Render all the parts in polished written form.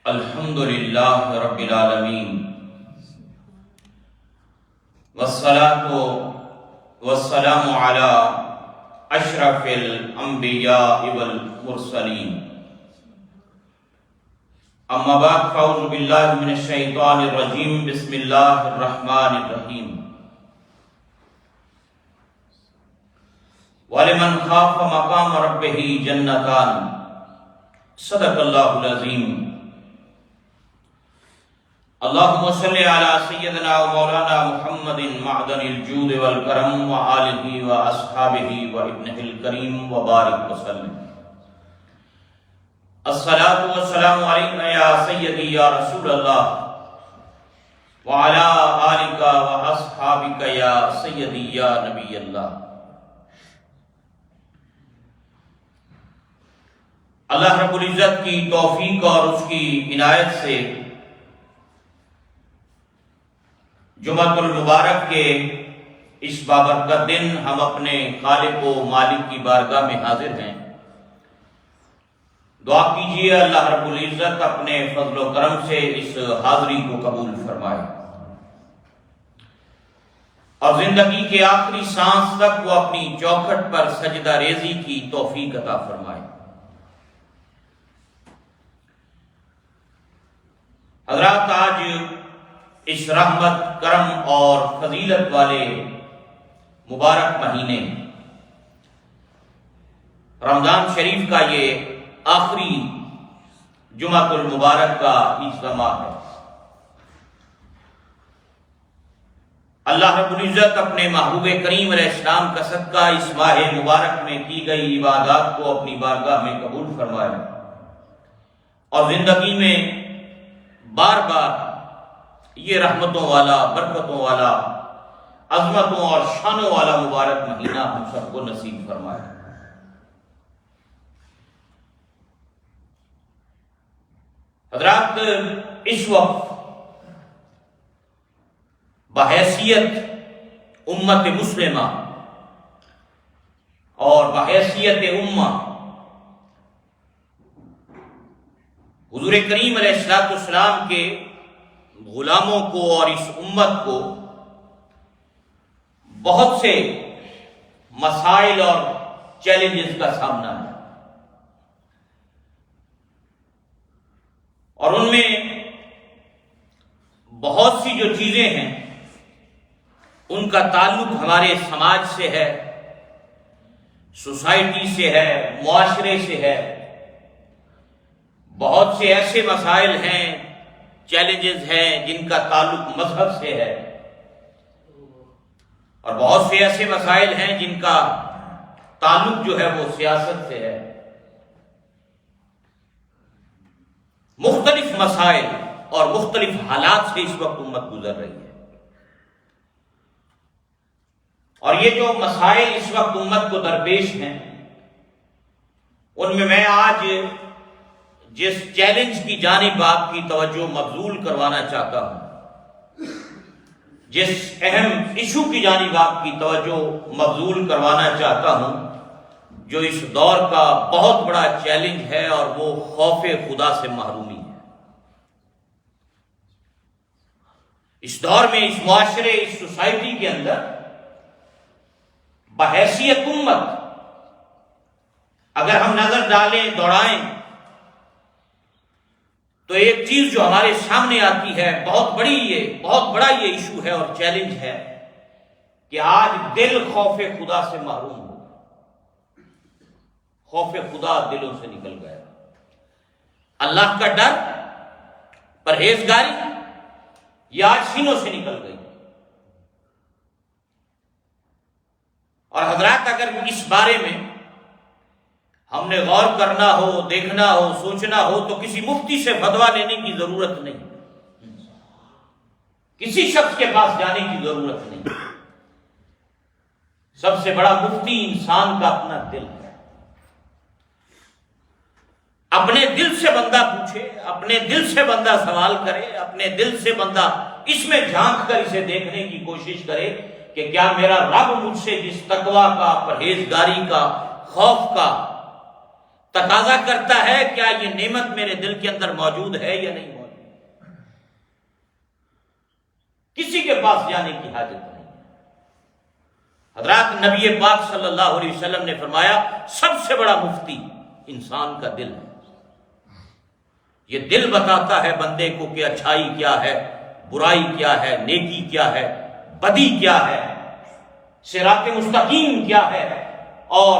الحمد للہ رب العالمین والصلاة والسلام علی اشرف الانبیاء والمرسلین اما بعد فاعوذ باللہ من الشیطان الرجیم بسم اللہ الرحمن الرحیم وَلِمَنْ خَافَ مَقَامَ رَبِّهِ جَنَّتَانِ صدق اللہ العظیم۔ اللہم صلی علی سیدنا و مولانا محمد معدن الجود والکرم وآلہ واصحابہ وابنہ الکریم وبارک وسلم۔ الصلاة والسلام علیکہ یا سیدی یا رسول اللہ وعلی آلکہ واصحابکہ یا سیدی یا نبی اللہ۔ اللہ رب العزت کی توفیق اور اس کی عنایت سے جمعۃ المبارک کے اس بابرکت دن ہم اپنے خالق و مالک کی بارگاہ میں حاضر ہیں۔ دعا کیجیے اللہ رب العزت اپنے فضل و کرم سے اس حاضری کو قبول فرمائے اور زندگی کے آخری سانس تک وہ اپنی چوکھٹ پر سجدہ ریزی کی توفیق عطا فرمائے۔ حضرات، آج اس رحمت، کرم اور فضیلت والے مبارک مہینے رمضان شریف کا یہ آخری جمعۃ المبارک کا اجتماع ہے۔ اللہ رب العزت اپنے محبوب کریم علیہ السلام کا صدقہ اس ماہ مبارک میں کی گئی عبادات کو اپنی بارگاہ میں قبول فرمائے اور زندگی میں بار بار یہ رحمتوں والا، برکتوں والا، عظمتوں اور شانوں والا مبارک مہینہ ہم سب کو نصیب فرمائے۔ حضرات، اس وقت بحیثیت امت مسلمہ اور بحیثیت امہ حضور کریم علیہ السلام کے غلاموں کو اور اس امت کو بہت سے مسائل اور چیلنجز کا سامنا ہے، اور ان میں بہت سی جو چیزیں ہیں ان کا تعلق ہمارے سماج سے ہے، سوسائٹی سے ہے، معاشرے سے ہے۔ بہت سے ایسے مسائل ہیں، چیلنجز ہیں جن کا تعلق مذہب سے ہے، اور بہت سے ایسے مسائل ہیں جن کا تعلق جو ہے وہ سیاست سے ہے۔ مختلف مسائل اور مختلف حالات سے اس وقت امت گزر رہی ہے، اور یہ جو مسائل اس وقت امت کو درپیش ہیں ان میں آج جس چیلنج کی جانب آپ کی توجہ مبذول کروانا چاہتا ہوں، جس اہم ایشو کی جانب آپ کی توجہ مبذول کروانا چاہتا ہوں، جو اس دور کا بہت بڑا چیلنج ہے، اور وہ خوف خدا سے محرومی ہے۔ اس دور میں، اس معاشرے، اس سوسائٹی کے اندر بحیثیت امت اگر ہم نظر ڈالیں، دوڑائیں، تو ایک چیز جو ہمارے سامنے آتی ہے، بہت بڑا یہ ایشو ہے اور چیلنج ہے کہ آج دل خوف خدا سے محروم ہو، خوف خدا دلوں سے نکل گیا۔ اللہ کا ڈر، پرہیزگاری یہ آج سینوں سے نکل گئی۔ اور حضرات، اگر اس بارے میں ہم نے غور کرنا ہو، دیکھنا ہو، سوچنا ہو، تو کسی مفتی سے فتویٰ لینے کی ضرورت نہیں، کسی شخص کے پاس جانے کی ضرورت نہیں۔ سب سے بڑا مفتی انسان کا اپنا دل ہے۔ اپنے دل سے بندہ پوچھے، اپنے دل سے بندہ سوال کرے، اپنے دل سے بندہ اس میں جھانک کر اسے دیکھنے کی کوشش کرے کہ کیا میرا رب مجھ سے جس تقویٰ کا، پرہیزگاری کا، خوف کا تقاضا کرتا ہے کیا یہ نعمت میرے دل کے اندر موجود ہے یا نہیں موجود. کسی کے پاس جانے کی حاجت نہیں. حضرات نبی پاک صلی اللہ علیہ وسلم نے فرمایا سب سے بڑا مفتی انسان کا دل ہے. یہ دل بتاتا ہے بندے کو کہ اچھائی کیا ہے، برائی کیا ہے، نیکی کیا ہے، بدی کیا ہے، صراط مستقیم کیا ہے اور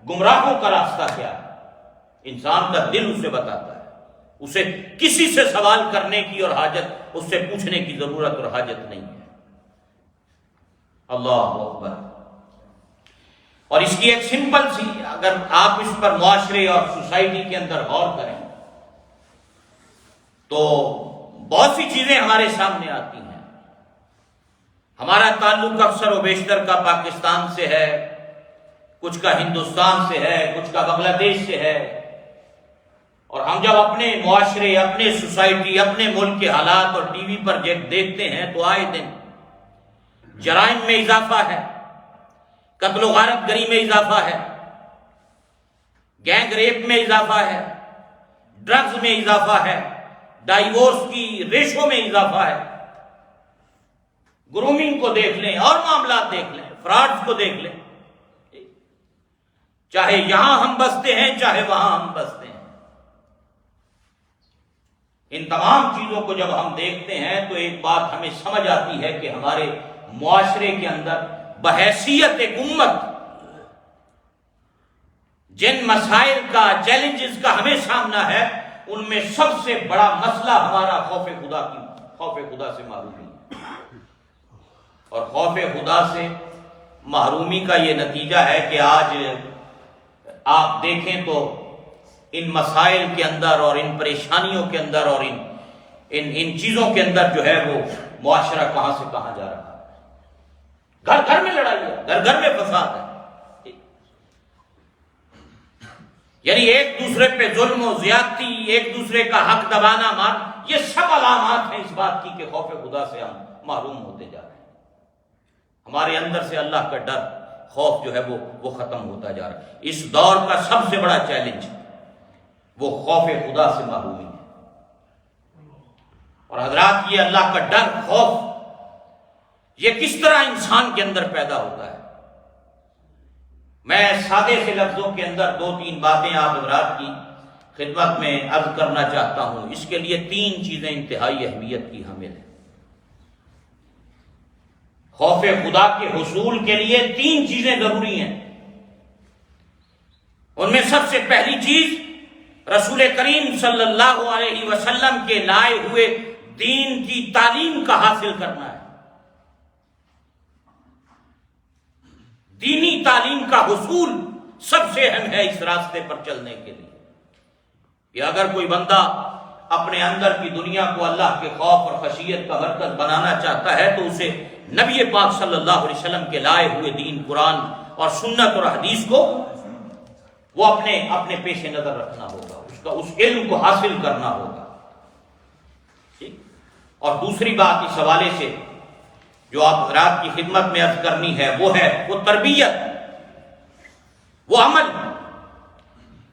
گمراہوں کا راستہ کیا ہے. انسان کا دل اسے بتاتا ہے. اسے کسی سے سوال کرنے کی اور حاجت، اس سے پوچھنے کی ضرورت اور حاجت نہیں ہے. اللہ اکبر. اور اس کی ایک سمپل سی، اگر آپ اس پر معاشرے اور سوسائٹی کے اندر غور کریں تو بہت سی چیزیں ہمارے سامنے آتی ہیں. ہمارا تعلق اکثر و بیشتر کا پاکستان سے ہے، کچھ کا ہندوستان سے ہے، کچھ کا بنگلہ دیش سے ہے. اور ہم جب اپنے معاشرے، اپنے سوسائٹی، اپنے ملک کے حالات اور ٹی وی پر دیکھتے ہیں تو آئے دن جرائم میں اضافہ ہے، قتل و غارت گری میں اضافہ ہے، گینگ ریپ میں اضافہ ہے، ڈرگز میں اضافہ ہے، ڈائیورس کی ریشو میں اضافہ ہے. گرومنگ کو دیکھ لیں اور معاملات دیکھ لیں، فراڈز کو دیکھ لیں. چاہے یہاں ہم بستے ہیں چاہے وہاں ہم بستے ہیں. ان تمام چیزوں کو جب ہم دیکھتے ہیں تو ایک بات ہمیں سمجھ آتی ہے کہ ہمارے معاشرے کے اندر بحیثیت ایک امت جن مسائل کا، چیلنجز کا ہمیں سامنا ہے، ان میں سب سے بڑا مسئلہ ہمارا خوف خدا سے محرومی. اور خوف خدا سے محرومی کا یہ نتیجہ ہے کہ آج آپ دیکھیں تو ان مسائل کے اندر اور ان پریشانیوں کے اندر اور ان چیزوں کے اندر جو ہے وہ معاشرہ کہاں سے کہاں جا رہا ہے. گھر گھر میں لڑائی ہے، گھر گھر میں فساد ہے. یعنی ایک دوسرے پہ ظلم و زیادتی، ایک دوسرے کا حق دبانا، یہ سب علامات ہیں اس بات کی کہ خوف خدا سے ہم محروم ہوتے جا رہے ہیں. ہمارے اندر سے اللہ کا ڈر، خوف جو ہے وہ ختم ہوتا جا رہا ہے. اس دور کا سب سے بڑا چیلنج وہ خوف خدا سے محرومی ہے. اور حضرات یہ اللہ کا ڈر، خوف، یہ کس طرح انسان کے اندر پیدا ہوتا ہے؟ میں سادے سے لفظوں کے اندر 2-3 باتیں آپ حضرات کی خدمت میں عرض کرنا چاہتا ہوں. اس کے لیے 3 چیزیں انتہائی اہمیت کی حامل ہیں. خوف خدا کے حصول کے لیے 3 چیزیں ضروری ہیں. ان میں سب سے پہلی چیز رسول کریم صلی اللہ علیہ وسلم کے لائے ہوئے دین کی تعلیم کا حاصل کرنا ہے. دینی تعلیم کا حصول سب سے اہم ہے اس راستے پر چلنے کے لیے. کہ اگر کوئی بندہ اپنے اندر کی دنیا کو اللہ کے خوف اور خشیت کا مرکز بنانا چاہتا ہے تو اسے نبی پاک صلی اللہ علیہ وسلم کے لائے ہوئے دین، قرآن اور سنت اور حدیث کو وہ اپنے پیش نظر رکھنا ہوگا، اس علم کو حاصل کرنا ہوگا. اور دوسری بات اس حوالے سے جو آپ حضرات کی خدمت میں عرض کرنی ہے وہ تربیت، وہ عمل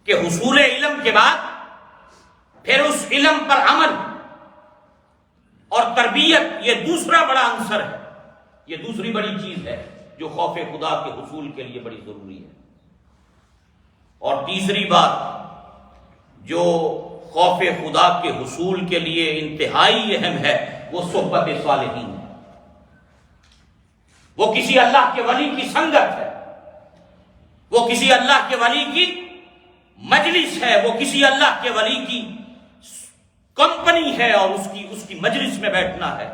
کہ حصول علم کے بعد پھر اس علم پر عمل اور تربیت، یہ دوسرا بڑا عنصر ہے، یہ دوسری بڑی چیز ہے جو خوف خدا کے حصول کے لیے بڑی ضروری ہے. اور تیسری بات جو خوف خدا کے حصول کے لیے انتہائی اہم ہے وہ صحبت صالحین ہے. وہ کسی اللہ کے ولی کی سنگت ہے، وہ کسی اللہ کے ولی کی مجلس ہے، وہ کسی اللہ کے ولی کی کمپنی ہے اور اس کی مجلس میں بیٹھنا ہے.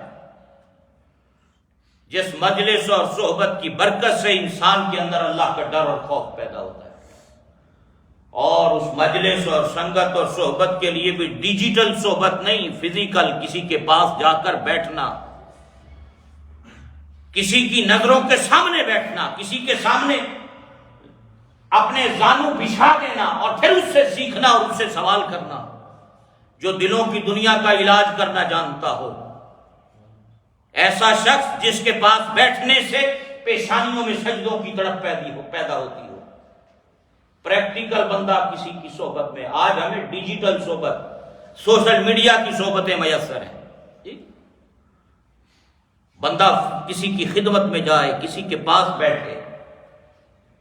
جس مجلس اور صحبت کی برکت سے انسان کے اندر اللہ کا ڈر اور خوف پیدا ہوتا ہے. اور اس مجلس اور سنگت اور صحبت کے لیے بھی ڈیجیٹل صحبت نہیں، فزیکل کسی کے پاس جا کر بیٹھنا، کسی کی نظروں کے سامنے بیٹھنا، کسی کے سامنے اپنے زانو بچھا دینا اور پھر اس سے سیکھنا اور اس سے سوال کرنا. جو دلوں کی دنیا کا علاج کرنا جانتا ہو، ایسا شخص جس کے پاس بیٹھنے سے پیشانیوں میں سجدوں کی تڑپ پیدا ہوتی ہو، پریکٹیکل بندہ کسی کی صحبت میں، آج ہمیں ڈیجیٹل صحبت، سوشل میڈیا کی صحبتیں میسر ہیں، بندہ کسی کی خدمت میں جائے، کسی کے پاس بیٹھے،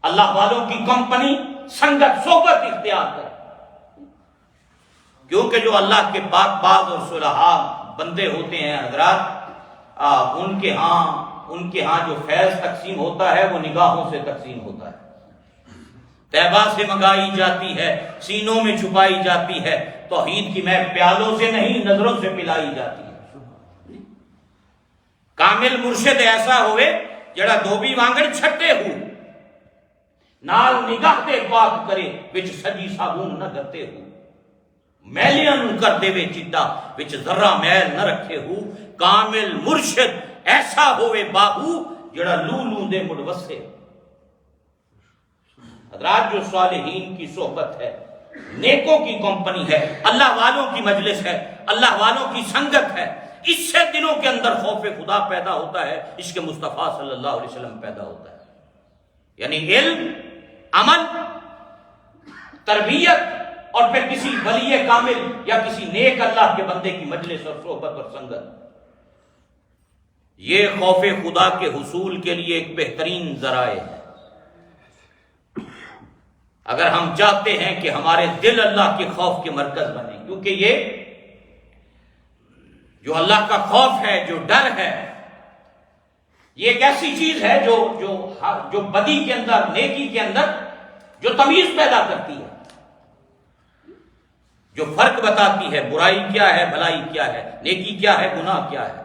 اللہ والوں کی کمپنی، سنگت، صحبت اختیار کرے، کیونکہ جو اللہ کے پاک باز اور صلحاء بندے ہوتے ہیں حضرات، ان کے ہاں جو فیض تقسیم ہوتا ہے وہ نگاہوں سے تقسیم ہوتا ہے، طیبہ سے منگائی جاتی ہے، سینوں میں چھپائی جاتی ہے، توحید کی میں پیالوں سے نہیں نظروں سے پلائی جاتی ہے۔ کامل مرشد ایسا ہوئے جڑا دھوبی وانگڑ چھٹے ہو، نال نگاہ دے پاک کرے وچ سجی صابون نہ گتے ہو، میلیاں نو کر دے وے چٹا وچ ذرہ میل نہ رکھے ہو۔ کامل مرشد ایسا ہوئے باہو جڑا لو لو دے مڑ وسے۔ حضرات جو صالحین کی صحبت ہے، نیکوں کی کمپنی ہے، اللہ والوں کی مجلس ہے، اللہ والوں کی سنگت ہے، اس سے دلوں کے اندر خوف خدا پیدا ہوتا ہے، عشق مصطفیٰ صلی اللہ علیہ وسلم پیدا ہوتا ہے۔ یعنی علم، عمل، تربیت اور پھر کسی ولی کامل یا کسی نیک اللہ کے بندے کی مجلس اور صحبت اور سنگت، یہ خوف خدا کے حصول کے لیے ایک بہترین ذرائع ہے۔ اگر ہم چاہتے ہیں کہ ہمارے دل اللہ کے خوف کے مرکز بنے، کیونکہ یہ جو اللہ کا خوف ہے، جو ڈر ہے، یہ ایک ایسی چیز ہے جو بدی کے اندر، نیکی کے اندر جو تمیز پیدا کرتی ہے، جو فرق بتاتی ہے، برائی کیا ہے، بھلائی کیا ہے، نیکی کیا ہے، گناہ کیا ہے۔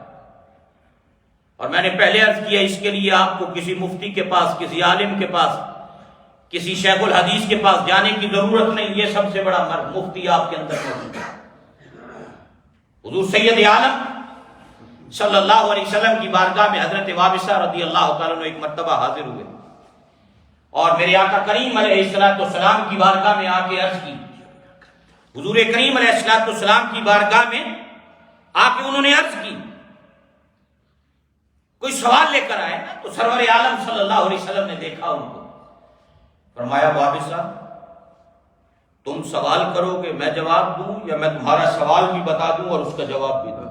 اور میں نے پہلے عرض کیا، اس کے لیے آپ کو کسی مفتی کے پاس، کسی عالم کے پاس، کسی شیخ الحدیث کے پاس جانے کی ضرورت نہیں، یہ سب سے بڑا مفتی آپ کے اندر موجود ہے۔ حضور سید عالم صلی اللہ علیہ وسلم کی بارگاہ میں حضرت وابصہ رضی اللہ تعالیٰ عنہ ایک مرتبہ حاضر ہوئے اور میرے آقا کریم علیہ السلام کی بارگاہ میں آ کے عرض کی۔ حضور کریم علیہ السلام کی بارگاہ میں آ کے انہوں نے عرض کی، کوئی سوال لے کر آئے نا، تو سرور عالم صلی اللہ علیہ وسلم نے دیکھا ان کو، فرمایا وابصہ تم سوال کرو گے میں جواب دوں، یا میں تمہارا سوال بھی بتا دوں اور اس کا جواب بھی دوں؟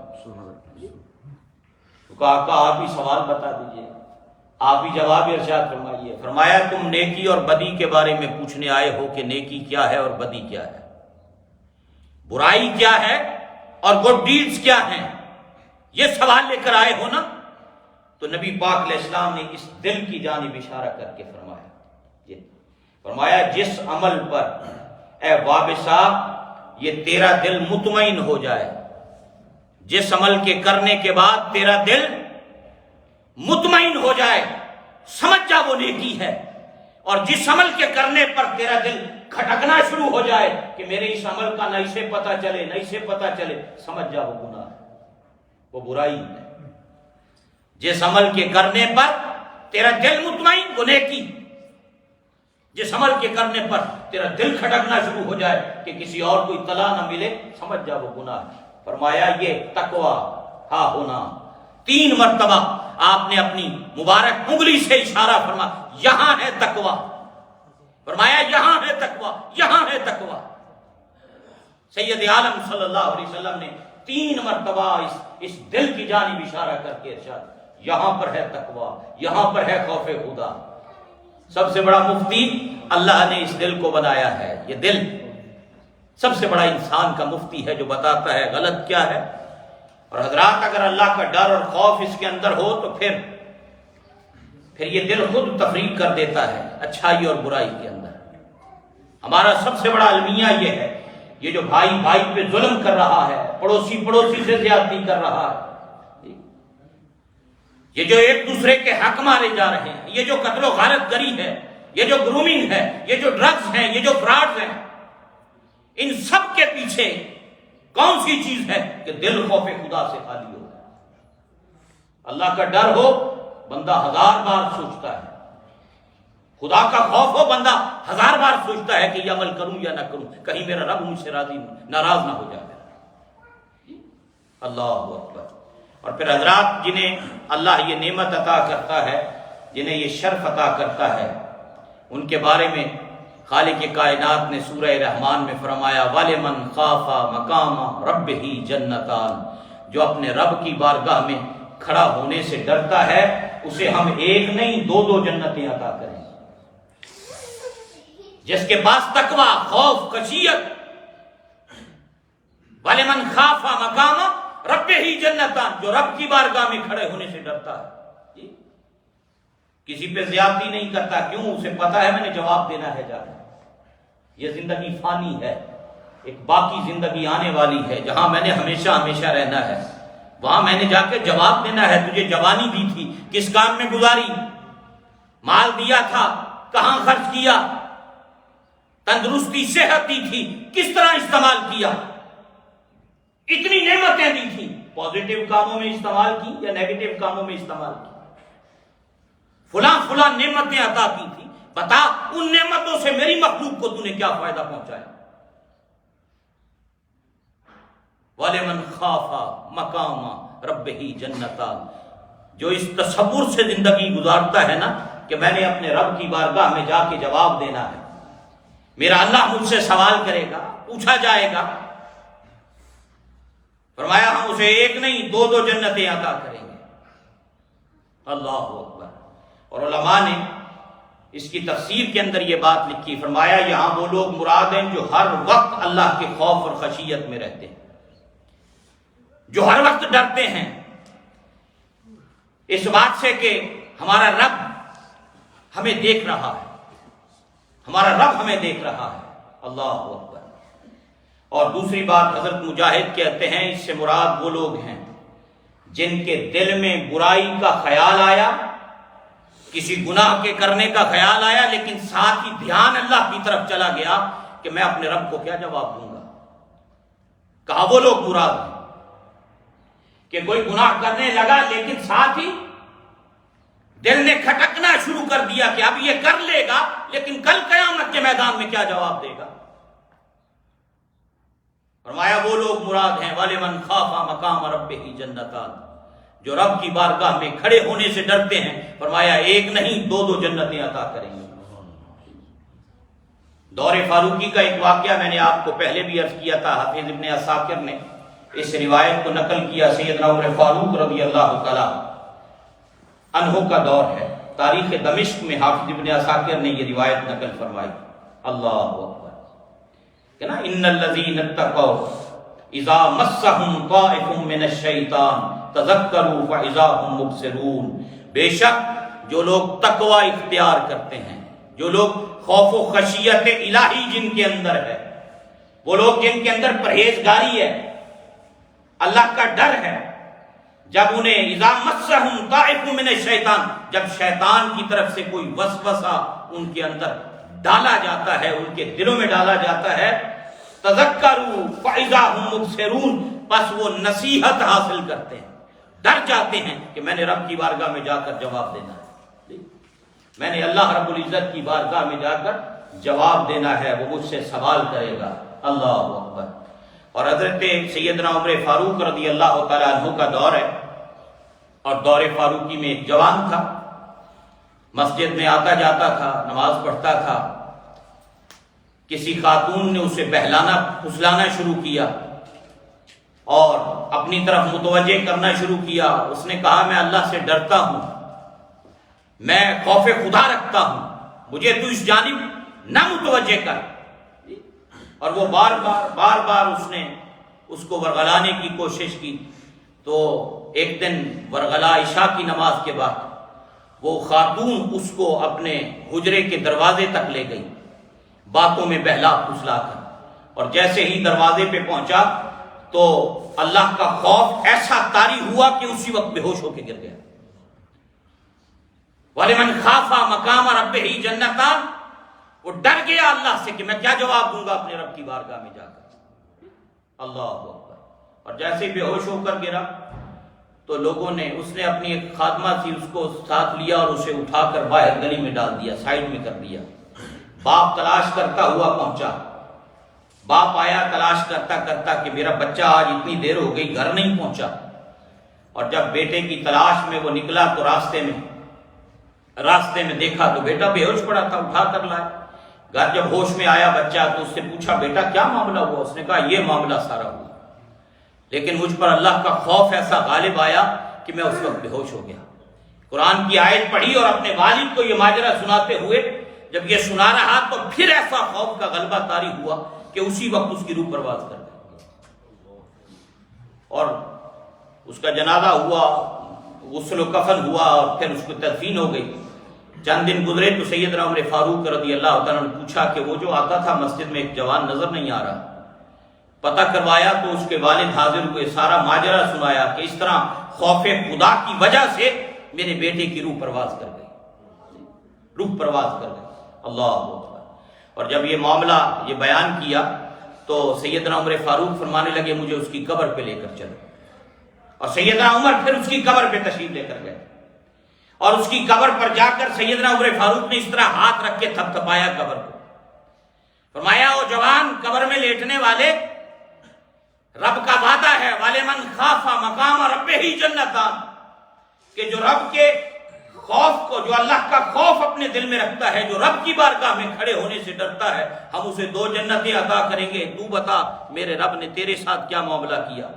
تو کہا آقا آپ ہی سوال بتا دیجئے، آپ ہی جواب ارشاد فرمائیے۔ فرمایا تم نیکی اور بدی کے بارے میں پوچھنے آئے ہو کہ نیکی کیا ہے اور بدی کیا ہے، برائی کیا ہے اور گڈ ڈیڈز کیا ہیں، یہ سوال لے کر آئے ہو نا؟ تو نبی پاک علیہ السلام نے اس دل کی جانب اشارہ کر کے فرمایا جس عمل پر اے وابصہ یہ تیرا دل مطمئن ہو جائے، جس عمل کے کرنے کے بعد تیرا دل مطمئن ہو جائے، سمجھ جا وہ نیکی ہے، اور جس عمل کے کرنے پر تیرا دل کھٹکنا شروع ہو جائے کہ میرے اس عمل کا نہ اسے پتہ چلے نہ اسے پتہ چلے، سمجھ جا وہ گناہ ہے، وہ برائی ہے۔ جس عمل کے کرنے پر تیرا دل مطمئن، وہ نیکی، جس عمل کے کرنے پر تیرا دل کھٹکنا شروع ہو جائے کہ کسی اور کو اطلاع نہ ملے، سمجھ جا وہ گناہ ہے۔ فرمایا یہ تقویٰ ہا ہونا، 3 مرتبہ آپ نے اپنی مبارک انگلی سے اشارہ فرما، یہاں ہے تقویٰ، فرمایا یہاں ہے تقویٰ، یہاں ہے تقویٰ۔ سید عالم صلی اللہ علیہ وسلم نے 3 مرتبہ اس دل کی جانب اشارہ کر کے ارشاد، یہاں پر ہے تقویٰ، یہاں پر ہے خوف خدا۔ سب سے بڑا مفتی اللہ نے اس دل کو بنایا ہے، یہ دل سب سے بڑا انسان کا مفتی ہے جو بتاتا ہے غلط کیا ہے۔ اور حضرات اگر اللہ کا ڈر اور خوف اس کے اندر ہو تو پھر یہ دل خود تفریق کر دیتا ہے اچھائی اور برائی کے اندر۔ ہمارا سب سے بڑا المیہ یہ ہے، یہ جو بھائی بھائی پہ ظلم کر رہا ہے، پڑوسی پڑوسی سے زیادتی کر رہا ہے، یہ جو ایک دوسرے کے حق مارے جا رہے ہیں، یہ جو قتل و غارت گری ہے، یہ جو گرومنگ ہے، یہ جو ڈرگز ہیں، یہ جو فراڈز ہیں، ان سب کے پیچھے کون سی چیز ہے کہ دل خوف خدا سے خالی ہو۔ اللہ کا ڈر ہو بندہ 1000 بار سوچتا ہے، خدا کا خوف ہو بندہ 1000 بار سوچتا ہے کہ یہ عمل کروں یا نہ کروں، کہیں میرا رب مجھ سے ناراض نہ ہو جائے۔ اللہ اکبر۔ اور پھر حضرات جنہیں اللہ یہ نعمت عطا کرتا ہے، جنہیں یہ شرف عطا کرتا ہے، ان کے بارے میں خالق کائنات نے سورہ رحمان میں فرمایا وَلِمَنْ خَافَ مَقَامَ رَبِّهِ جَنَّتَانِ، جو اپنے رب کی بارگاہ میں کھڑا ہونے سے ڈرتا ہے اسے ہم ایک نہیں دو جنتیں عطا کریں۔ جس کے پاس تقوی، خوف، خشیت، وَلِمَنْ خَافَ مَقَامَ رَبِّهِ جَنَّتَانِ، جو رب کی بارگاہ میں کھڑے ہونے سے ڈرتا ہے، کسی پہ زیادتی نہیں کرتا، کیوں؟ اسے پتا ہے میں نے جواب دینا ہے جا کر۔ یہ زندگی فانی ہے، ایک باقی زندگی آنے والی ہے جہاں میں نے ہمیشہ ہمیشہ رہنا ہے، وہاں میں نے جا کے جواب دینا ہے۔ تجھے جوانی دی تھی کس کام میں گزاری، مال دیا تھا کہاں خرچ کیا، تندرستی صحت دی تھی کس طرح استعمال کیا، اتنی نعمتیں دی تھی پازیٹیو کاموں میں استعمال کی یا نیگیٹو کاموں میں استعمال کی، فلاں نعمتیں عطا کی تھی، بتا ان نعمتوں سے میری مخلوق کو تو نے کیا فائدہ پہنچایا۔ وَلِمَنْ خَافَ مَقَامَ رَبِّهِ جَنَّتَانِ، جو اس تصور سے زندگی گزارتا ہے نا کہ میں نے اپنے رب کی بارگاہ میں جا کے جواب دینا ہے، میرا اللہ مجھ سے سوال کرے گا، پوچھا جائے گا، فرمایا ہم اسے ایک نہیں دو جنتیں عطا کریں گے۔ اللہ اکبر۔ اور علماء نے اس کی تفسیر کے اندر یہ بات لکھی، فرمایا یہاں وہ لوگ مراد ہیں جو ہر وقت اللہ کے خوف اور خشیت میں رہتے ہیں، جو ہر وقت ڈرتے ہیں اس بات سے کہ ہمارا رب ہمیں دیکھ رہا ہے، ہمارا رب ہمیں دیکھ رہا ہے۔ اللہ اکبر۔ اور دوسری بات حضرت مجاہد کہتے ہیں اس سے مراد وہ لوگ ہیں جن کے دل میں برائی کا خیال آیا، کسی گناہ کے کرنے کا خیال آیا، لیکن ساتھ ہی دھیان اللہ کی طرف چلا گیا کہ میں اپنے رب کو کیا جواب دوں گا۔ کہا وہ لوگ مراد ہیں کہ کوئی گناہ کرنے لگا لیکن ساتھ ہی دل نے کھٹکنا شروع کر دیا کہ اب یہ کر لے گا لیکن کل قیامت کے میدان میں کیا جواب دے گا۔ فرمایا وہ لوگ مراد ہیں وَلِمَنْ خَافَ مَقَامَ رَبِّهِ جَنَّتَانِ، جو رب کی بارگاہ میں کھڑے ہونے سے ڈرتے ہیں، فرمایا ایک نہیں دو جنتیں عطا کریں گے۔ دور فاروقی کا ایک واقعہ میں نے آپ کو پہلے بھی عرض کیا تھا، حافظ ابن عساکر نے اس روایت کو نقل کیا، سیدنا عمر فاروق رضی اللہ تعالی عنہ کا دور ہے، تاریخ دمشق میں حافظ ابن عساکر نے یہ روایت نقل فرمائی۔ اللہ اکبر، کہ نا ان الذین اتقوا اذا مسهم طائف من الشیطان تذکروا فاذا هم مبصرون، بے شک جو لوگ تقوی اختیار کرتے ہیں، جو لوگ خوف و خشیت الہی جن کے اندر ہے، وہ لوگ جن کے اندر پرہیزگاری ہے، اللہ کا ڈر ہے، جب انہیں اذا مسهم طائف من الشیطان، جب شیطان کی طرف سے کوئی وسوسہ ان کے اندر ڈالا جاتا ہے، ان کے دلوں میں ڈالا جاتا ہے، تذکروا فاذا هم مبصرون، پس وہ نصیحت حاصل کرتے ہیں، ڈر جاتے ہیں کہ میں نے رب کی بارگاہ میں جا کر جواب دینا ہے، میں نے اللہ رب العزت کی بارگاہ میں جا کر جواب دینا ہے، وہ مجھ سے سوال کرے گا۔ اللہ اکبر۔ اور حضرت سیدنا عمر فاروق رضی اللہ تعالیٰ عنہ کا دور ہے، اور دور فاروقی میں ایک جوان تھا، مسجد میں آتا جاتا تھا، نماز پڑھتا تھا، کسی خاتون نے اسے بہلانا پھسلانا شروع کیا اور اپنی طرف متوجہ کرنا شروع کیا۔ اس نے کہا میں اللہ سے ڈرتا ہوں، میں خوف خدا رکھتا ہوں، مجھے تو اس جانب نہ متوجہ کر۔ اور وہ بار بار اس نے اس کو ورغلانے کی کوشش کی۔ تو ایک دن ورغلا عشاء کی نماز کے بعد وہ خاتون اس کو اپنے حجرے کے دروازے تک لے گئی، باتوں میں بہلا پھسلا کر، اور جیسے ہی دروازے پہ پہنچا تو اللہ کا خوف ایسا طاری ہوا کہ اسی وقت بے ہوش ہو کے گر گیا۔ وَلِمَنْ خَافَ مَقَامَ رَبِّهِ جَنَّتَانِ، وہ ڈر گیا اللہ سے کہ میں کیا جواب دوں گا اپنے رب کی بارگاہ میں جا کر۔ اللہ اکبر۔ اور جیسے ہی بے ہوش ہو کر گرا تو لوگوں نے، اس نے اپنی ایک خادمہ تھی اس کو ساتھ لیا اور اسے اٹھا کر باہر گلی میں ڈال دیا، سائیڈ میں کر دیا۔ باپ تلاش کرتا ہوا پہنچا، باپ آیا تلاش کرتا کرتا کہ میرا بچہ آج اتنی دیر ہو گئی گھر نہیں پہنچا۔ اور جب بیٹے کی تلاش میں وہ نکلا تو راستے میں دیکھا تو بیٹا بے ہوش پڑا تھا، اٹھا کر لائے۔ گھر جب ہوش میں آیا بچہ تو اس سے پوچھا بیٹا کیا معاملہ ہوا؟ اس نے کہا یہ معاملہ سارا ہوا، لیکن مجھ پر اللہ کا خوف ایسا غالب آیا کہ میں اس وقت بے ہوش ہو گیا۔ قرآن کی آیت پڑھی اور اپنے والد کو یہ ماجرا سناتے ہوئے جب یہ سنا رہا تو پھر ایسا خوف کا غلبہ طاری ہوا کہ اسی وقت اس کی روح پرواز کر گئی، اور اس کا جنازہ ہوا، غسل و کفن ہوا، اور پھر اس کو تدفین ہو گئی۔ چند دن گزرے تو سیدنا عمر فاروق رضی اللہ تعالیٰ نے پوچھا کہ وہ جو آتا تھا مسجد میں ایک جوان نظر نہیں آ رہا، پتہ کروایا تو اس کے والد حاضر ہوئے، سارا ماجرا سنایا کہ اس طرح خوف خدا کی وجہ سے میرے بیٹے کی روح پرواز کر گئی، روح پرواز کر گئی۔ اللہ اکبر۔ اور جب یہ معاملہ یہ بیان کیا تو سیدنا عمر فاروق فرمانے لگے مجھے اس کی قبر پہ لے کر چلو، اور سیدنا عمر پھر اس کی قبر پہ تشریف لے کر گئے، اور اس کی قبر پر جا کر سیدنا عمر فاروق نے اس طرح ہاتھ رکھ کے تھپ تھپایا قبر کو، فرمایا او جوان قبر میں لیٹنے والے، رب کا وعدہ ہے وَلِمَنْ خَافَ مَقَامَ رَبِّهِ جَنَّتَانِ، کہ جو رب کے خوف کو، جو اللہ کا خوف اپنے دل میں رکھتا ہے، جو رب کی بارگاہ میں کھڑے ہونے سے ڈرتا ہے، ہم اسے 2 جنتیں عطا کریں گے، تو بتا میرے رب نے تیرے ساتھ کیا معاملہ کیا؟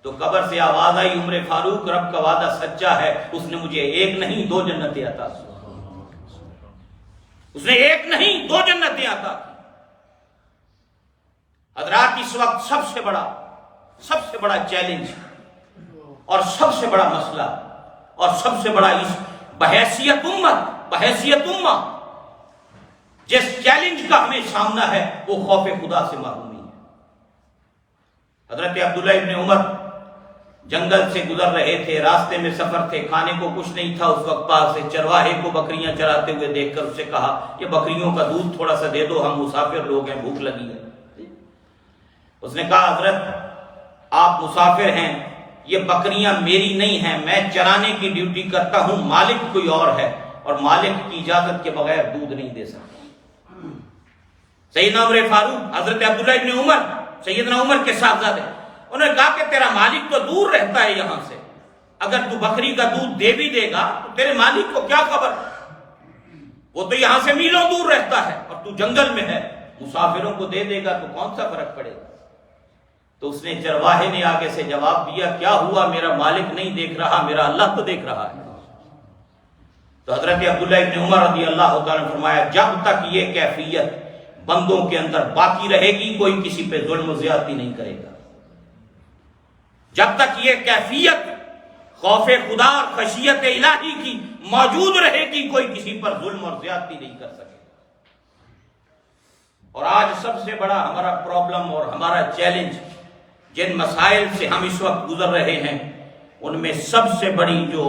تو قبر سے آواز آئی عمر فاروق رب کا وعدہ سچا ہے، اس نے مجھے 1 نہیں 2 جنتیں عطا کی، اس نے 1 نہیں 2 جنتیں عطا کی۔ حضرات اس وقت سب سے بڑا چیلنج اور سب سے بڑا مسئلہ اور سب سے بڑا اس بحیثیت امہ جس چیلنج کا ہمیں سامنا ہے وہ خوف خدا سے محرومی ہے۔ حضرت عبداللہ ابن عمر جنگل سے گزر رہے تھے، راستے میں سفر تھے، کھانے کو کچھ نہیں تھا اس وقت پاس سے، چرواہے کو بکریاں چراتے ہوئے دیکھ کر اس سے کہا یہ بکریوں کا دودھ تھوڑا سا دے دو، ہم مسافر لوگ ہیں، بھوک لگی ہے۔ اس نے کہا حضرت آپ مسافر ہیں، یہ بکریاں میری نہیں ہیں، میں چرانے کی ڈیوٹی کرتا ہوں، مالک کوئی اور ہے، اور مالک کی اجازت کے بغیر دودھ نہیں دے سکتا۔ سیدنا عمر فاروق حضرت عبداللہ ابن عمر سیدنا عمر کے صاحبزادے، انہوں نے کہا کہ تیرا مالک تو دور رہتا ہے یہاں سے، اگر تو بکری کا دودھ دے بھی دے گا تو تیرے مالک کو کیا خبر، وہ تو یہاں سے میلوں دور رہتا ہے اور تو جنگل میں ہے، مسافروں کو دے دے گا تو کون سا فرق پڑے گا؟ تو اس نے چرواہے نے آگے سے جواب دیا کیا ہوا، میرا مالک نہیں دیکھ رہا، میرا اللہ تو دیکھ رہا ہے۔ تو حضرت عبداللہ ابن عمر رضی اللہ تعالیٰ نے فرمایا جب تک یہ کیفیت بندوں کے اندر باقی رہے گی کوئی کسی پہ ظلم و زیادتی نہیں کرے گا، جب تک یہ کیفیت خوف خدا اور خشیت الہی کی موجود رہے گی کوئی کسی پر ظلم اور زیادتی نہیں کر سکے گا۔ اور آج سب سے بڑا ہمارا پرابلم اور ہمارا چیلنج جن مسائل سے ہم اس وقت گزر رہے ہیں ان میں سب سے بڑی جو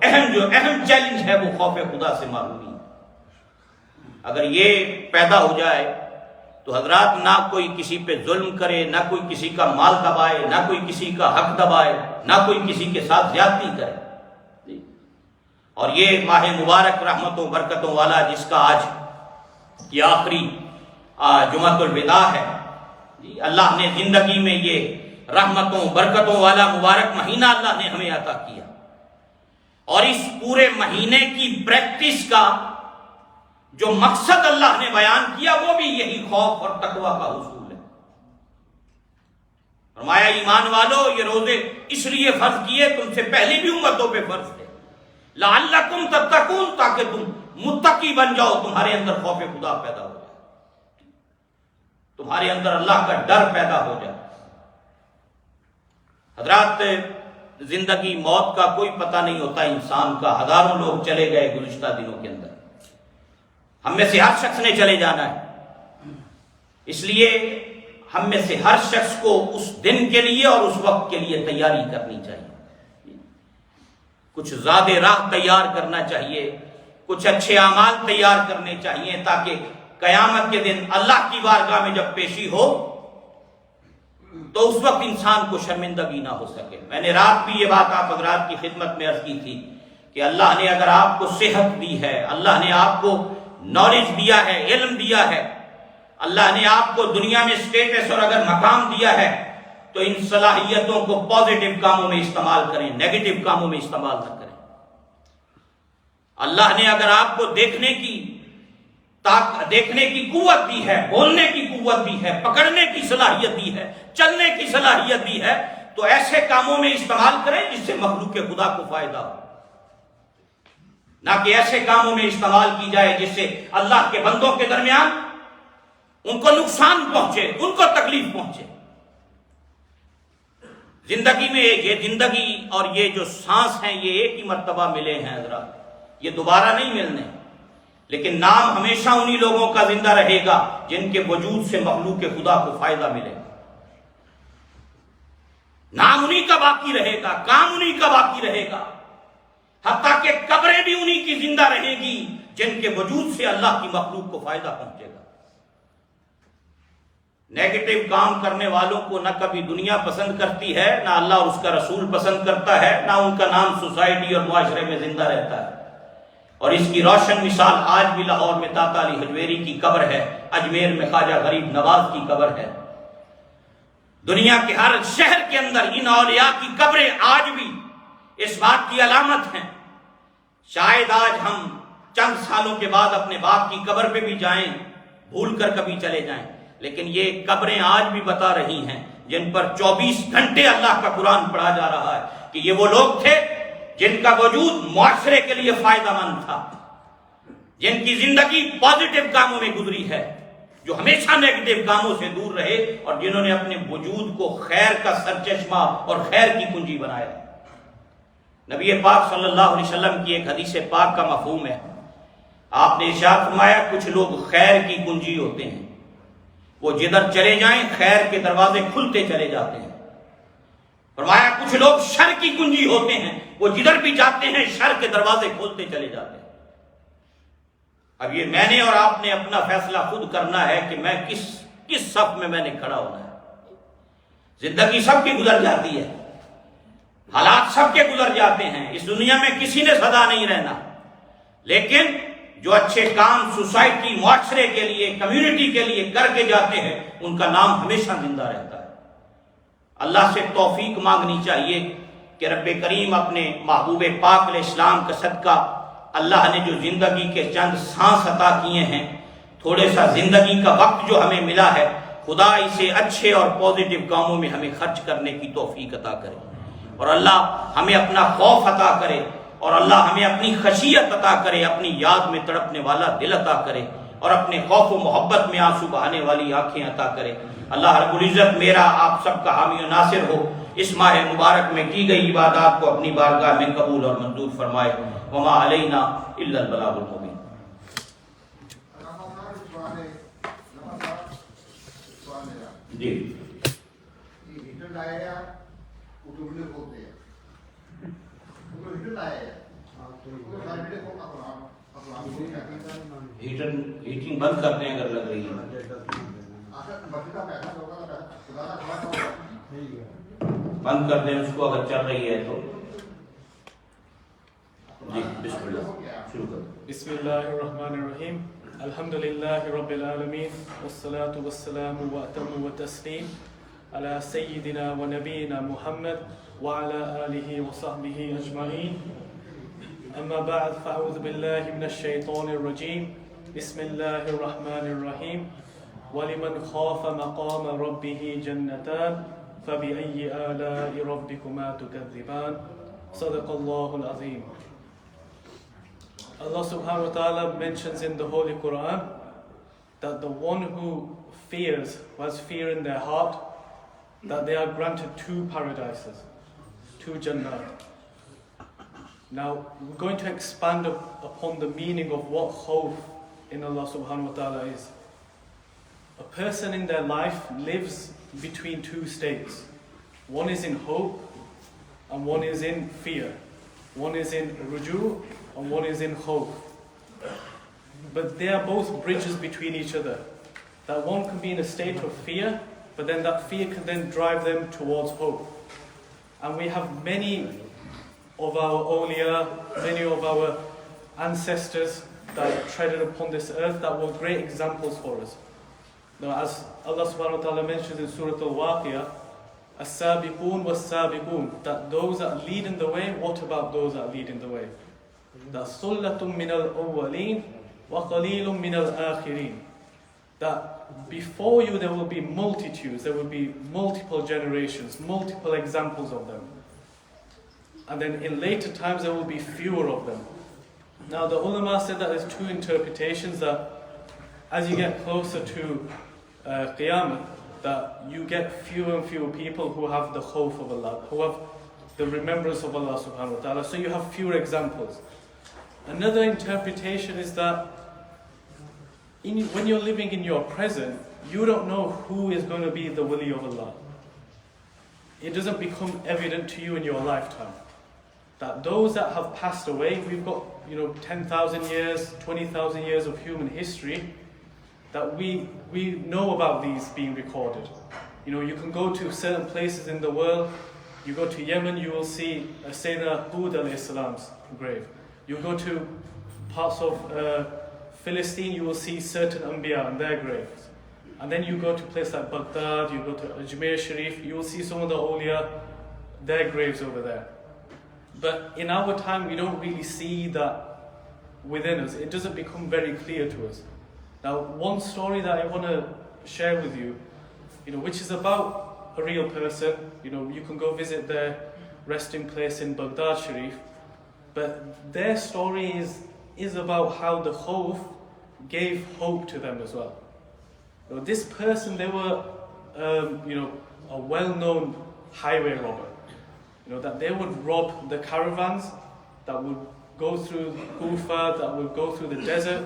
اہم چیلنج ہے وہ خوف خدا سے محرومی ہے۔ اگر یہ پیدا ہو جائے تو حضرات نہ کوئی کسی پہ ظلم کرے، نہ کوئی کسی کا مال دبائے، نہ کوئی کسی کا حق دبائے، نہ کوئی کسی کے ساتھ زیادتی کرے۔ اور یہ ماہ مبارک رحمتوں برکتوں والا جس کا آج یہ آخری جمعۃ الوداع ہے، اللہ نے زندگی میں یہ رحمتوں برکتوں والا مبارک مہینہ اللہ نے ہمیں عطا کیا، اور اس پورے مہینے کی پریکٹس کا جو مقصد اللہ نے بیان کیا وہ بھی یہی خوف اور تقوی کا حصول ہے۔ فرمایا ایمان والو یہ روزے اس لیے فرض کیے تم سے پہلی بھی امتوں پہ فرض تھے، لعلکم تتقون تاکہ تم متقی بن جاؤ، تمہارے اندر خوف خدا پیدا ہو جائے، تمہارے اندر اللہ کا ڈر پیدا ہو جائے۔ حضرات زندگی موت کا کوئی پتہ نہیں ہوتا انسان کا، ہزاروں لوگ چلے گئے گزشتہ دنوں کے اندر، ہم میں سے ہر شخص نے چلے جانا ہے، اس لیے ہم میں سے ہر شخص کو اس دن کے لیے اور اس وقت کے لیے تیاری کرنی چاہیے، کچھ زیادہ راہ تیار کرنا چاہیے، کچھ اچھے اعمال تیار کرنے چاہیے تاکہ قیامت کے دن اللہ کی بارگاہ میں جب پیشی ہو تو اس وقت انسان کو شرمندگی نہ ہو سکے۔ میں نے رات بھی یہ بات آپ حضرات کی خدمت میں عرض کی تھی کہ اللہ نے اگر آپ کو صحت دی ہے، اللہ نے آپ کو نالج دیا ہے، علم دیا ہے، اللہ نے آپ کو دنیا میں اسٹیٹس اور اگر مقام دیا ہے تو ان صلاحیتوں کو پازیٹو کاموں میں استعمال کریں، نیگیٹو کاموں میں استعمال نہ کریں۔ اللہ نے اگر آپ کو دیکھنے کی دیکھنے کی قوت دی ہے، بولنے کی قوت دی ہے، پکڑنے کی صلاحیت دی ہے، چلنے کی صلاحیت دی ہے، تو ایسے کاموں میں استعمال کریں جس سے مخلوق خدا کو فائدہ ہو، نہ کہ ایسے کاموں میں استعمال کی جائے جس سے اللہ کے بندوں کے درمیان ان کو نقصان پہنچے، ان کو تکلیف پہنچے۔ زندگی میں یہ زندگی اور یہ جو سانس ہیں یہ ایک ہی مرتبہ ملے ہیں حضرات، یہ دوبارہ نہیں ملنے، لیکن نام ہمیشہ انہی لوگوں کا زندہ رہے گا جن کے وجود سے مخلوق خدا کو فائدہ ملے، نام انہی کا باقی رہے گا، کام انہی کا باقی رہے گا، حتیٰ کہ قبریں بھی انہی کی زندہ رہیں گی جن کے وجود سے اللہ کی مخلوق کو فائدہ پہنچے گا۔ نیگیٹو کام کرنے والوں کو نہ کبھی دنیا پسند کرتی ہے، نہ اللہ اور اس کا رسول پسند کرتا ہے، نہ ان کا نام سوسائٹی اور معاشرے میں زندہ رہتا ہے۔ اور اس کی روشن مثال آج بھی لاہور میں تاتا علی حجویری کی قبر ہے، اجمیر میں خواجہ غریب نواز کی قبر ہے، دنیا کے ہر شہر کے اندر ان اولیاء کی قبریں آج بھی اس بات کی علامت ہیں۔ شاید آج ہم چند سالوں کے بعد اپنے باپ کی قبر پہ بھی جائیں، بھول کر کبھی چلے جائیں، لیکن یہ قبریں آج بھی بتا رہی ہیں جن پر 24 گھنٹے اللہ کا قرآن پڑھا جا رہا ہے کہ یہ وہ لوگ تھے جن کا وجود معاشرے کے لیے فائدہ مند تھا، جن کی زندگی پازیٹو کاموں میں گزری ہے، جو ہمیشہ نیگیٹو کاموں سے دور رہے اور جنہوں نے اپنے وجود کو خیر کا سرچشمہ اور خیر کی کنجی بنایا۔ نبی پاک صلی اللہ علیہ وسلم کی ایک حدیث پاک کا مفہوم ہے، آپ نے ارشاد فرمایا کچھ لوگ خیر کی کنجی ہوتے ہیں، وہ جدھر چلے جائیں خیر کے دروازے کھلتے چلے جاتے ہیں۔ فرمایا کچھ لوگ شر کی کنجی ہوتے ہیں، وہ جدھر بھی جاتے ہیں شر کے دروازے کھولتے چلے جاتے ہیں۔ اب یہ میں نے اور آپ نے اپنا فیصلہ خود کرنا ہے کہ میں کس صف میں نے کھڑا ہونا ہے۔ زندگی سب کی گزر جاتی ہے، حالات سب کے گزر جاتے ہیں، اس دنیا میں کسی نے سدا نہیں رہنا، لیکن جو اچھے کام سوسائٹی معاشرے کے لیے کمیونٹی کے لیے کر کے جاتے ہیں ان کا نام ہمیشہ زندہ رہتا ہے۔ اللہ سے توفیق مانگنی چاہیے کہ رب کریم اپنے محبوب پاک علیہ السلام کا صدقہ اللہ نے جو زندگی کے چند سانس عطا کیے ہیں، تھوڑے سا زندگی کا وقت جو ہمیں ملا ہے، خدا اسے اچھے اور پازیٹو کاموں میں ہمیں خرچ کرنے کی توفیق عطا کرے، اور اللہ ہمیں اپنا خوف عطا کرے، اور اللہ ہمیں اپنی خشیت عطا کرے، اپنی یاد میں تڑپنے والا دل عطا کرے، اور اپنے خوف و محبت میں آنسو بہانے والی آنکھیں عطا کرے۔ اللہ رب العزت میرا آپ سب کا حامی و ناصر ہو، اس ماہ مبارک میں کی گئی عبادات کو اپنی بارگاہ میں قبول اور منظور فرمائے۔ وما علینا الا البلاغ المبین۔ جی ہیٹنگ بند کرتے ہیں اگر لگ رہی ہے، بند کر دیں اس کو اگر چل رہی ہے تو۔ جی بسم اللہ شروع کریں۔ بسم اللہ الرحمن الرحیم، الحمد للہ رب العالمین، والصلاة والسلام وأتم وتسلیم علی سیدنا و نبینا محمد وعلى آلہ وصحبہ اجمعین، اما بعد فاعوذ باللہ من الشیطان الرجیم، بسم اللہ الرحمن الرحیم، وَلِمَنْ خَافَ مَقَامَ رَبِّهِ جَنَّتَانِ فَبِأَيِّ آلَاءِ رَبِّكُمَا تُكَذِّبَانِ صدق اللہ العظیم۔ Allah subhanahu wa ta'ala mentions in the Holy Quran that the one who fears, who has fear in their heart, that they are granted 2 paradises, 2 Jannah. Now, we're going to expand upon the meaning of what khawf in Allah subhanahu wa ta'ala is. A person in their life lives between 2 states. One is in hope and one is in fear. One is in ruju and one is in khawf. But they are both bridges between each other. That one can be in a state of fear, but then that fear can then drive them towards hope. And we have many of our awliya, many of our ancestors that treaded upon this earth that were great examples for us. Now, as Allah subhanahu wa ta'ala mentions in Surah Al-Waqiyah, as-sabiqun was-sabiqun, that those that lead in the way, what about those that lead in the way? That sullatun min al-awwaleen وَقَلِيلٌ مِّنَ الْآخِرِينَ. That before you there will be multitudes, there will be multiple generations, multiple examples of them. And then in later times there will be fewer of them. Now the ulama said that there's two interpretations, that as you get closer to Qiyamah, that you get fewer and fewer people who have the khawf of Allah, who have the remembrance of Allah subhanahu wa ta'ala, so you have fewer examples. Another interpretation is that when you're living in your present, you don't know who is going to be the wali of Allah. It doesn't become evident to you in your lifetime. That those that have passed away, we've got 10,000 years, 20,000 years of human history, that we know about these being recorded. You can go to certain places in the world. You go to Yemen, you will see Sayyidina Hud alayhi salam's grave. You go to parts of Philistine, you will see certain Anbiya and their graves. And then you go to places like Baghdad, you go to Ajmer Sharif, you will see some of the awliya, their graves over there. But in our time, we don't really see that within us. It doesn't become very clear to us. Now, one story that I want to share with you, which is about a real person. You can go visit their resting place in Baghdad Sharif. But their story is about how the khawf gave hope to them as well. This person, they were, a well-known highway robber. That they would rob the caravans that would go through Kufa, that would go through the desert,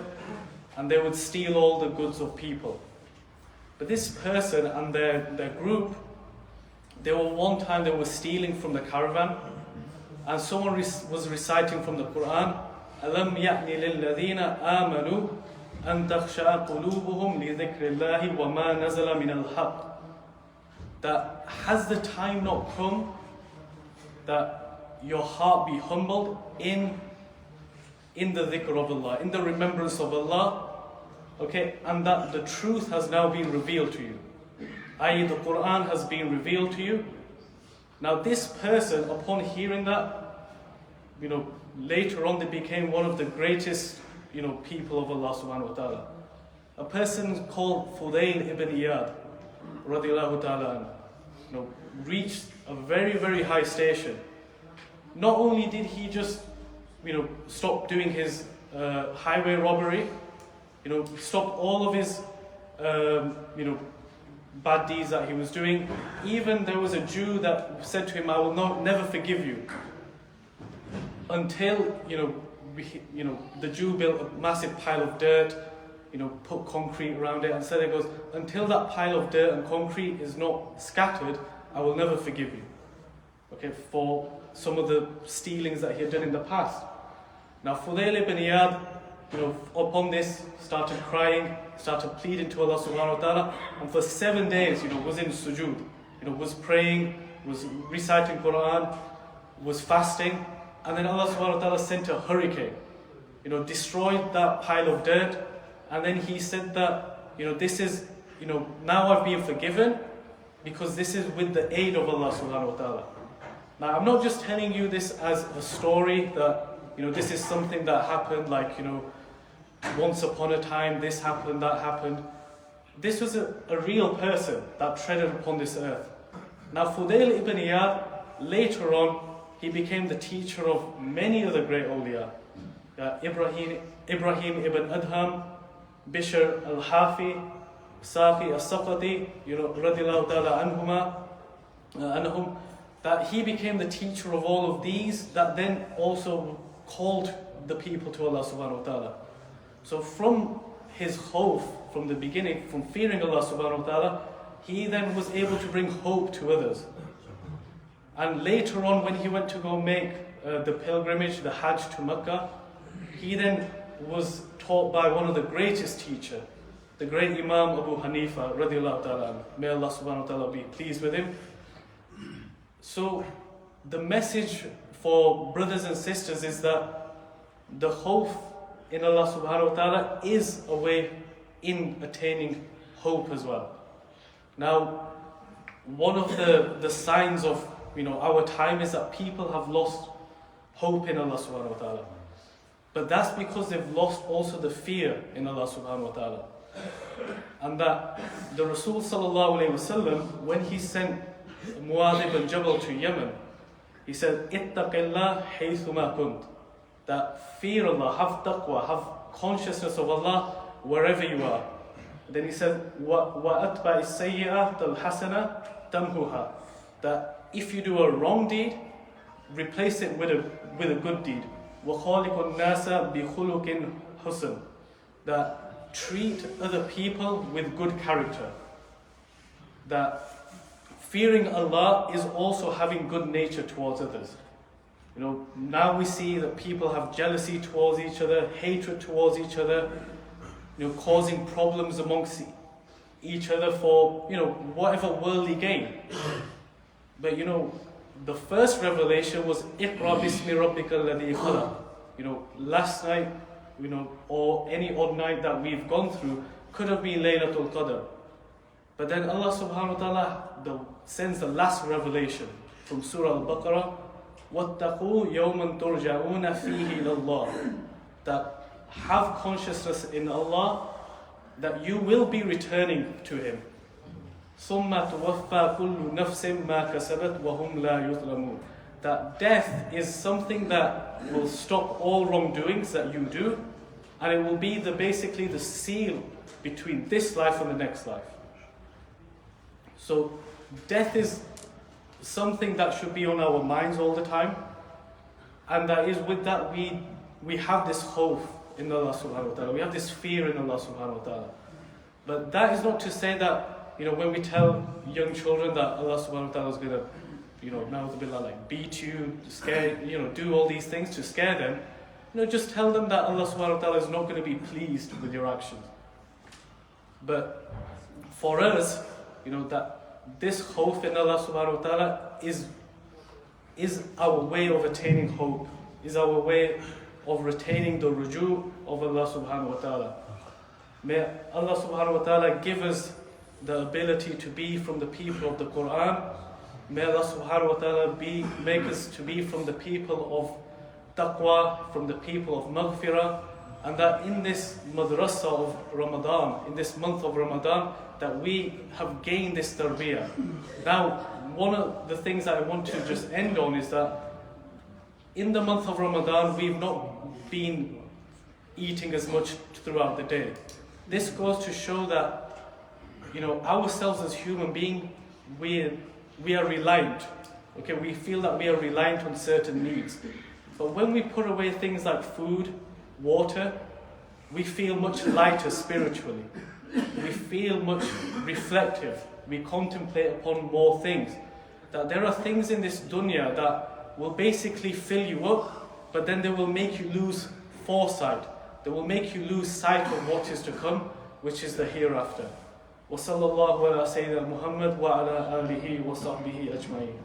and they would steal all the goods of people. But this person and their group, one time they were stealing from the caravan, and someone was reciting from the Quran, أَلَمْ يَأْنِ لِلَّذِينَ آمَنُوا أَن تَخْشَعَ قُلُوبُهُمْ لِذِكْرِ اللَّهِ وَمَا نَزَلَ مِنَ الْحَقِّ. That has the time not come that your heart be humbled in the dhikr of Allah, in the remembrance of Allah, okay, and that the truth has now been revealed to you, i.e. the Quran has been revealed to you. Now this person, upon hearing that, later on they became one of the greatest, people of Allah subhanahu wa ta'ala. A person called Fudayl ibn Iyad, radiallahu ta'ala, reached a very, very high station. Not only did he just, stop doing his highway robbery, stop all of his, bad deeds that he was doing. Even there was a Jew that said to him, I will never forgive you. Until, the Jew built a massive pile of dirt, put concrete around it, and said, it goes, until that pile of dirt and concrete is not scattered, I will never forgive you. Okay, for some of the stealings that he had done in the past. Now, Fudayl ibn Iyad, upon this, started crying, started pleading to Allah subhanahu wa ta'ala, and for 7 days, was in sujood, was praying, was reciting Quran, was fasting, and then Allah subhanahu wa ta'ala sent a hurricane, destroyed that pile of dirt, and then he said that, this is, now I've been forgiven, because this is with the aid of Allah subhanahu wa ta'ala. Now, I'm not just telling you this as a story that, this is something that happened, like, once upon a time, this happened, that happened. This was a real person that treaded upon this earth. Now, Fudayl ibn Iyad, later on, he became the teacher of many other great awliya. Ibrahim ibn Adham, Bishr al-Hafi, Saqi al-Saqati, radiallahu ta'ala anhum, that he became the teacher of all of these, that then also called the people to Allah subhanahu wa ta'ala. So from his khawf, from the beginning, from fearing Allah subhanahu wa ta'ala, he then was able to bring hope to others. And later on, when he went to go make the pilgrimage, the Hajj to Mecca, he then was taught by one of the greatest teachers, the great Imam Abu Hanifa, radiallahu ta'ala. May Allah subhanahu wa ta'ala be pleased with him. So the message for brothers and sisters is that the khawf in Allah subhanahu wa ta'ala is a way in attaining hope as well. Now, one of the signs of our time is that people have lost hope in Allah subhanahu wa ta'ala. But that's because they've lost also the fear in Allah subhanahu wa ta'ala. And that the Rasul sallallahu alayhi wasallam, when he sent Mu'adh ibn Jabal to Yemen, he said, Ittaqillah haythuma kunt. That fear Allah, have taqwa, have consciousness of Allah wherever you are. Then he said, وَأَتْبَعِ السَّيِّئَةَ الْحَسَنَةَ تَمْهُهَا. That if you do a wrong deed, replace it with a good deed. وَخَالِقُ النَّاسَ بِخُلُقٍ حُسْنٍ. That treat other people with good character. That fearing Allah is also having good nature towards others. You know, now we see that people have jealousy towards each other, hatred towards each other, you know, causing problems amongst each other for, you know, whatever worldly gain. But you know, the first revelation was Iqra bismi rabbika alladhi khalaq. You know, last night, you know, or any odd night that we've gone through could have been Laylatul Qadr. But then Allah subhanahu wa ta'ala sends the last revelation from Surah Al-Baqarah, وَاتَّقُوا يَوْمًا تُرْجَعُونَ فِيهِ إِلَى اللَّهِ. That have consciousness in Allah, that you will be returning to Him. ثُمَّ تُوَفَّى كُلُّ نَفْسٍ مَا كَسَبَتْ وَهُمْ لَا يُظْلَمُونَ. That death is something that will stop all wrongdoings that you do, and it will be basically the seal between this life and the next life. So death is something that should be on our minds all the time, and that is with that we have this hope in Allah subhanahu wa ta'ala, we have this fear in Allah subhanahu wa ta'ala. But that is not to say that, you know, when we tell young children that Allah subhanahu wa ta'ala is going to, you know, na'udhu like beat you, scare, you know, do all these things to scare them, you know, just tell them that Allah subhanahu wa ta'ala is not going to be pleased with your actions. But for us, you know, that this hope in Allah subhanahu wa ta'ala is our way of attaining hope, is our way of retaining the ruju of Allah subhanahu wa ta'ala. May Allah subhanahu wa ta'ala give us the ability to be from the people of the Quran. May Allah subhanahu wa ta'ala make us to be from the people of taqwa, from the people of maghfirah, and that in this madrasa of Ramadan, in this month of Ramadan, that we have gained this tarbiyah. Now, one of the things that I want to just end on is that in the month of Ramadan, we've not been eating as much throughout the day. This goes to show that, you know, ourselves as human beings, we are reliant. Okay, we feel that we are reliant on certain needs. But when we put away things like food, water, we feel much lighter spiritually. We feel much reflective. We contemplate upon more things. That there are things in this dunya that will basically fill you up, but then they will make you lose foresight. They will make you lose sight of what is to come, which is the hereafter. وصلى الله على سيدنا محمد وعلى آله وصحبه أجمعين.